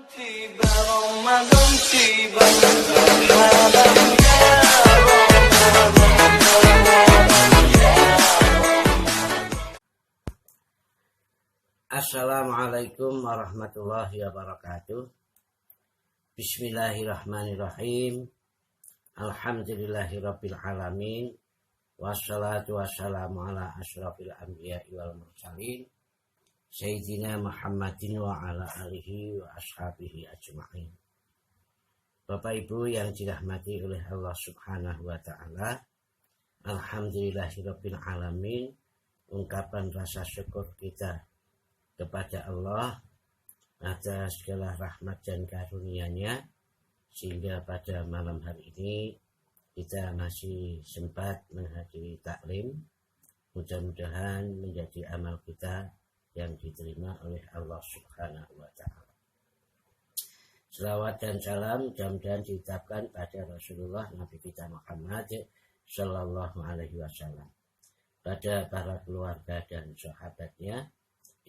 Tiba Ramadan tiba, marhaban ya Assalamualaikum warahmatullahi wabarakatuh. Bismillahirrahmanirrahim. Alhamdulillahirabbil alamin. Wassalatu wassalamu ala asyrafil anbiya'i wal mursalin Sayyidina Muhammadin wa ala alihi wa ashabihi ajma'in. Bapak Ibu yang dirahmati oleh Allah Subhanahu wa ta'ala, alhamdulillahirabbil alamin. Ungkapan rasa syukur kita kepada Allah atas segala rahmat dan karunia-Nya, sehingga pada malam hari ini kita masih sempat menghadiri taklim. Mudah-mudahan menjadi amal kita yang diterima oleh Allah Subhanahu wa ta'ala. Selawat dan salam mudah-mudahan diucapkan pada Rasulullah Nabi kita Muhammad Sallallahu Alaihi Wasallam, pada para keluarga dan sahabatnya,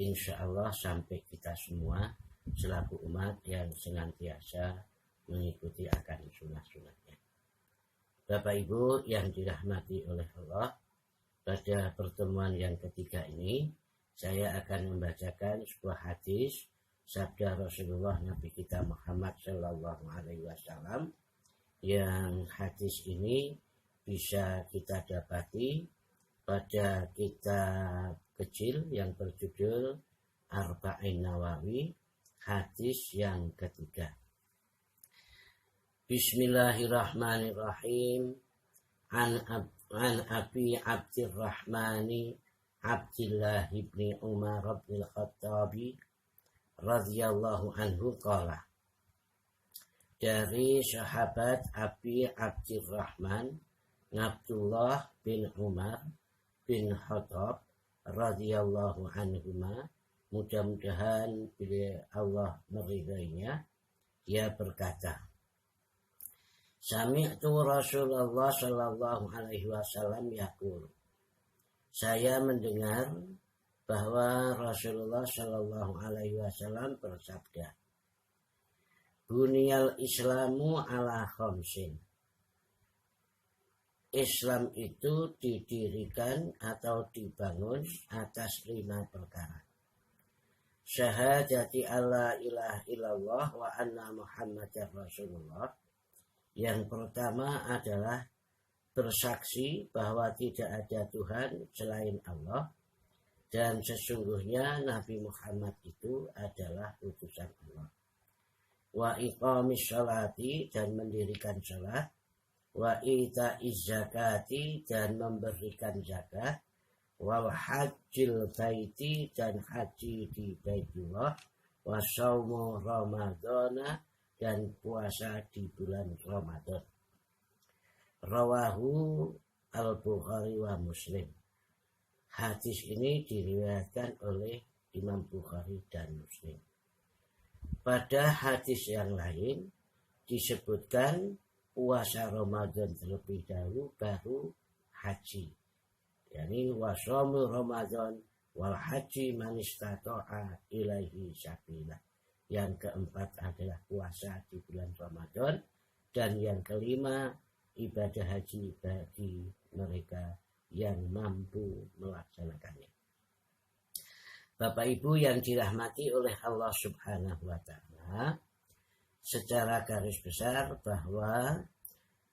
insya Allah sampai kita semua selaku umat yang senantiasa mengikuti akan sunnah-sunnahnya. Bapak Ibu yang dirahmati oleh Allah, pada pertemuan yang ketiga ini saya akan membacakan sebuah hadis sabda Rasulullah Nabi kita Muhammad Sallallahu Alaihi Wasallam, yang hadis ini bisa kita dapati pada kitab kecil yang berjudul Arba'in Nawawi, hadis yang ketiga. Bismillahirrahmanirrahim. An Abi Abdurrahmani Abdullah ibn Umar bin Khattabi radhiyallahu anhu qala. Dari sahabat Abi Abdurrahman Abdullah bin Umar bin Khattab radhiyallahu anhuma, mudah-mudahan bila Allah meridainya, dia berkata, Sami'tu Rasulullah sallallahu alaihi wasallam yaqul. Saya mendengar bahwa Rasulullah sallallahu alaihi wasallam bersabda, Bunyal Islamu ala khamsin. Islam itu didirikan atau dibangun atas 5 perkara. Syahadati alla ilaha illallah wa anna Muhammadar Rasulullah. Yang pertama adalah bersaksi bahwa tidak ada Tuhan selain Allah, dan sesungguhnya Nabi Muhammad itu adalah utusan Allah. Wa iqamis sholati, dan mendirikan salat. Wa ita'iz zakati, dan memberikan zakat. Wal hajjil baiti, dan haji di Baitullah. Wa shaumu ramadhana, dan puasa di bulan Ramadan. Rawahu al-Bukhari wa Muslim. Hadis ini diriwayatkan oleh Imam Bukhari dan Muslim. Pada hadis yang lain disebutkan puasa Ramadan terlebih dahulu, baru haji. Yani wasomu Ramadan wal haji man istata'a ilaihi sabila. Yang keempat adalah puasa di bulan Ramadan, dan yang kelima ibadah haji bagi mereka yang mampu melaksanakannya. Bapak Ibu yang dirahmati oleh Allah Subhanahu wa ta'ala, secara garis besar bahwa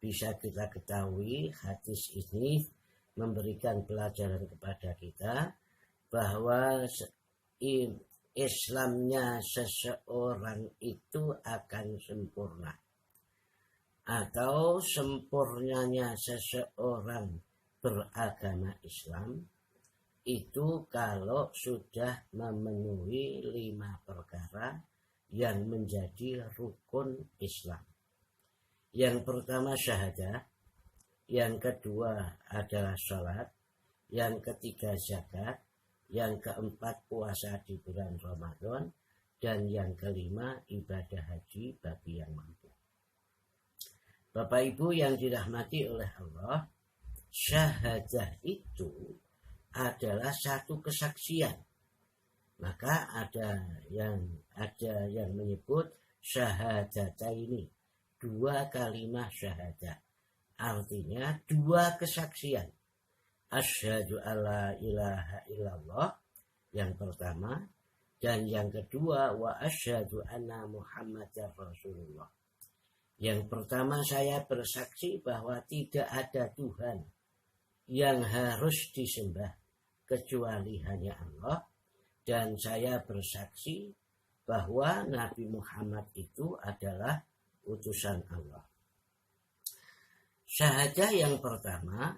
bisa kita ketahui hadis ini memberikan pelajaran kepada kita bahwa Islamnya seseorang itu akan sempurna, atau sempurnanya seseorang beragama Islam itu kalau sudah memenuhi 5 perkara yang menjadi rukun Islam. Yang pertama syahadah, yang kedua adalah salat, yang ketiga zakat, yang keempat puasa di bulan Ramadan, dan yang kelima ibadah haji bagi yang mampu. Bapak Ibu yang dirahmati oleh Allah, syahadah itu adalah satu kesaksian. Maka ada yang menyebut syahadataini, 2 kalimat syahadat. Artinya 2 kesaksian. Asyhadu alla ilaha illallah yang pertama, dan yang kedua wa asyhadu anna Muhammadar Rasulullah. Yang pertama, saya bersaksi bahwa tidak ada Tuhan yang harus disembah kecuali hanya Allah, dan saya bersaksi bahwa Nabi Muhammad itu adalah utusan Allah. Syahadah yang pertama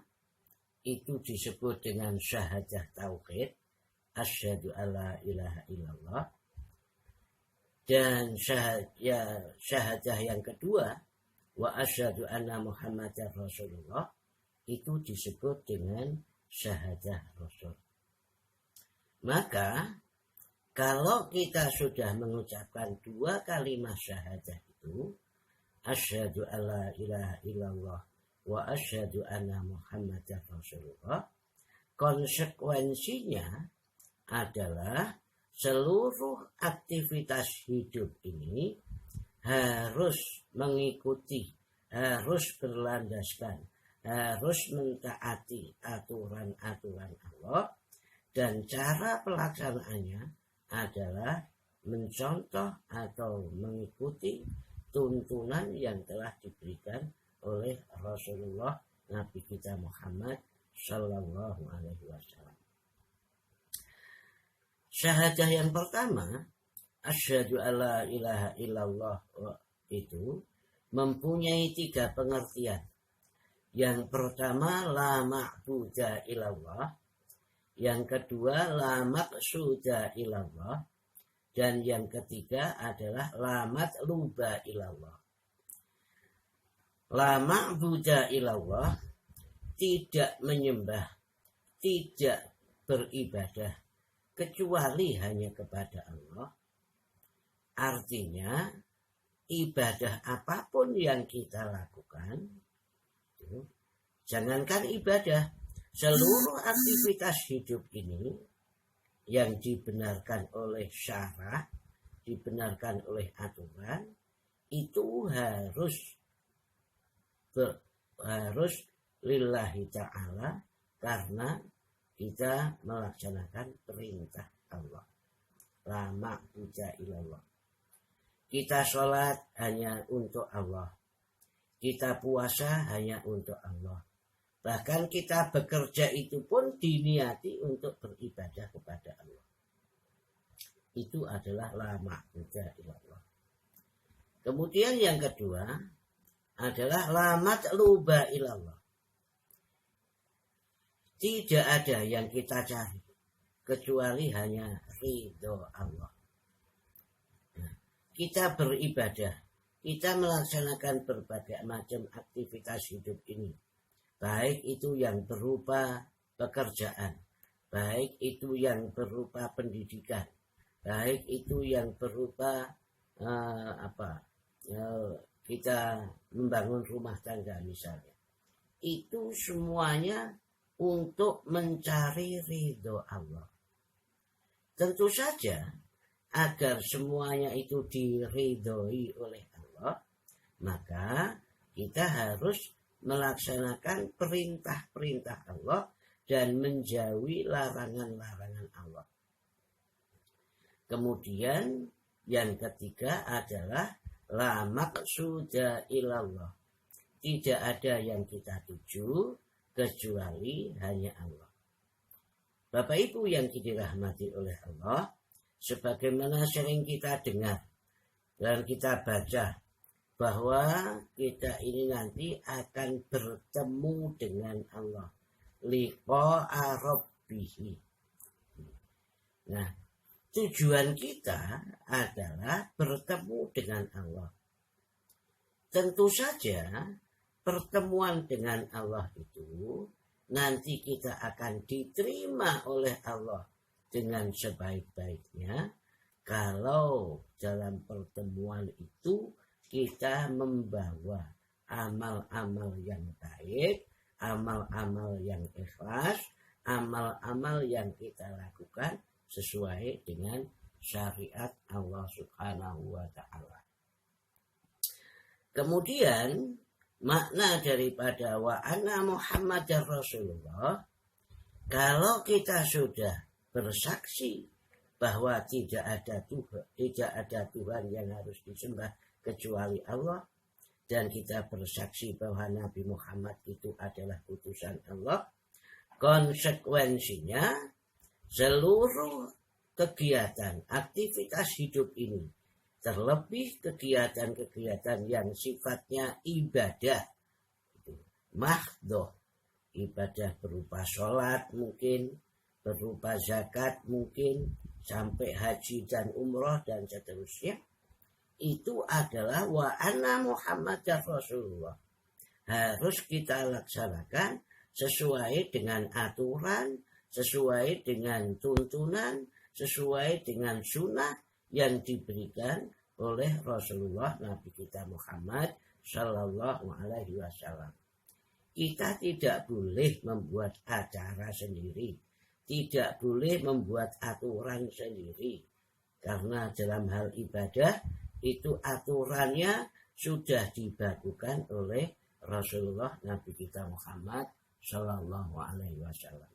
itu disebut dengan syahadah tauhid, asyhadu alla ilaha illallah. Dan syahadah yang kedua, wa asyhadu anna Muhammadar Rasulullah, itu disebut dengan syahadah Rasul. Maka kalau kita sudah mengucapkan 2 kalimat syahadah itu, asyhadu alla ilaha illallah wa asyhadu anna Muhammadar Rasulullah, konsekuensinya adalah seluruh aktivitas hidup ini harus mengikuti, harus berlandaskan, harus mentaati aturan-aturan Allah, dan cara pelaksanaannya adalah mencontoh atau mengikuti tuntunan yang telah diberikan oleh Rasulullah Nabi kita Muhammad Sallallahu Alaihi Wasallam. Syahadah yang pertama, asyhadu alla ilaha illallah, itu mempunyai 3 pengertian. Yang pertama, la ma'buda illallah. Yang kedua, la maqsuda illallah. Dan yang ketiga adalah la matluba illallah. La ma'buda illallah, tidak menyembah, tidak beribadah kecuali hanya kepada Allah. Artinya ibadah apapun yang kita lakukan, jangankan ibadah, seluruh aktivitas hidup ini yang dibenarkan oleh syara, dibenarkan oleh aturan, itu harus lillahi ta'ala, karena kita melaksanakan perintah Allah. La ma'buda illallah. Kita sholat hanya untuk Allah. Kita puasa hanya untuk Allah. Bahkan kita bekerja itu pun diniati untuk beribadah kepada Allah. Itu adalah la ma'buda illallah. Kemudian yang kedua adalah la matluba illallah. Tidak ada yang kita cari kecuali hanya ridho Allah. Nah, kita beribadah, kita melaksanakan berbagai macam aktivitas hidup ini. Baik itu yang berupa pekerjaan, baik itu yang berupa pendidikan, baik itu yang berupa kita membangun rumah tangga misalnya. Itu semuanya untuk mencari ridho Allah. Tentu saja agar semuanya itu diridhoi oleh Allah, maka kita harus melaksanakan perintah-perintah Allah dan menjauhi larangan-larangan Allah. Kemudian yang ketiga adalah la maqsuda illallah. Tidak ada yang kita tuju kecuali hanya Allah. Bapak Ibu yang dirahmati oleh Allah, sebagaimana sering kita dengar dan kita baca bahwa kita ini nanti akan bertemu dengan Allah. Liqa'a rabbihi. Nah, tujuan kita adalah bertemu dengan Allah. Tentu saja pertemuan dengan Allah itu nanti kita akan diterima oleh Allah dengan sebaik-baiknya kalau dalam pertemuan itu kita membawa amal-amal yang baik, amal-amal yang ikhlas, amal-amal yang kita lakukan sesuai dengan syariat Allah Subhanahu wa Ta'ala. Kemudian makna daripada wa anna Muhammadar Rasulullah, kalau kita sudah bersaksi bahwa tidak ada Tuhan yang harus disembah kecuali Allah, dan kita bersaksi bahwa Nabi Muhammad itu adalah utusan Allah, konsekuensinya seluruh kegiatan, aktivitas hidup ini, terlebih kegiatan-kegiatan yang sifatnya ibadah, mahdhah, ibadah berupa sholat mungkin, berupa zakat mungkin, sampai haji dan umroh dan seterusnya, itu adalah wa anna Muhammadar Rasulullah. Harus kita laksanakan sesuai dengan aturan, sesuai dengan tuntunan, sesuai dengan sunnah yang diberikan oleh Rasulullah Nabi kita Muhammad Sallallahu Alaihi Wasallam. Kita tidak boleh membuat acara sendiri, tidak boleh membuat aturan sendiri, karena dalam hal ibadah itu aturannya sudah dibakukan oleh Rasulullah Nabi kita Muhammad Sallallahu Alaihi Wasallam.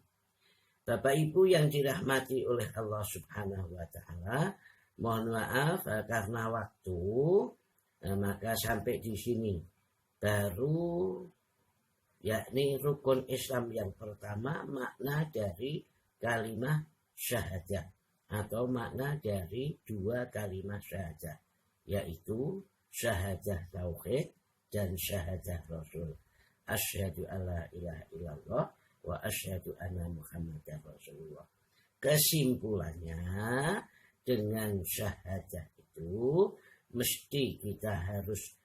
Bapak Ibu yang dirahmati oleh Allah Subhanahu Wa Taala, mohon maaf karena waktu, maka sampai di sini baru, yakni rukun Islam yang pertama, makna dari kalimat syahadah atau makna dari dua kalimat syahadah, yaitu syahadah tauhid dan syahadah Rasul. Asyhadu alla ilaha illallah wa asyhadu anna Muhammadar Rasulullah. Kesimpulannya, dengan syahadah itu mesti kita harus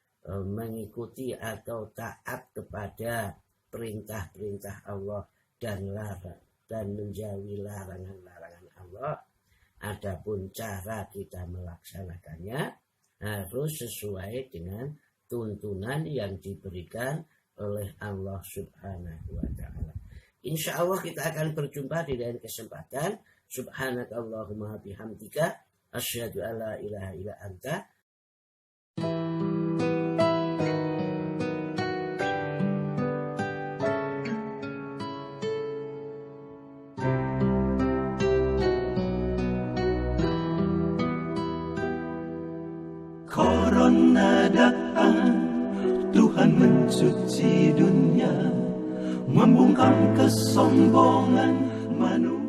mengikuti atau taat kepada perintah-perintah Allah dan menjauhi larangan-larangan Allah. Adapun cara kita melaksanakannya harus sesuai dengan tuntunan yang diberikan oleh Allah Subhanahu wa Ta'ala. Insya Allah kita akan berjumpa di lain kesempatan. Subhanakallahumma bihamdika asyhadu an la ilaha illa anta. Corona datang, Tuhan mencuci dunia, membungkam kesombongan manusia.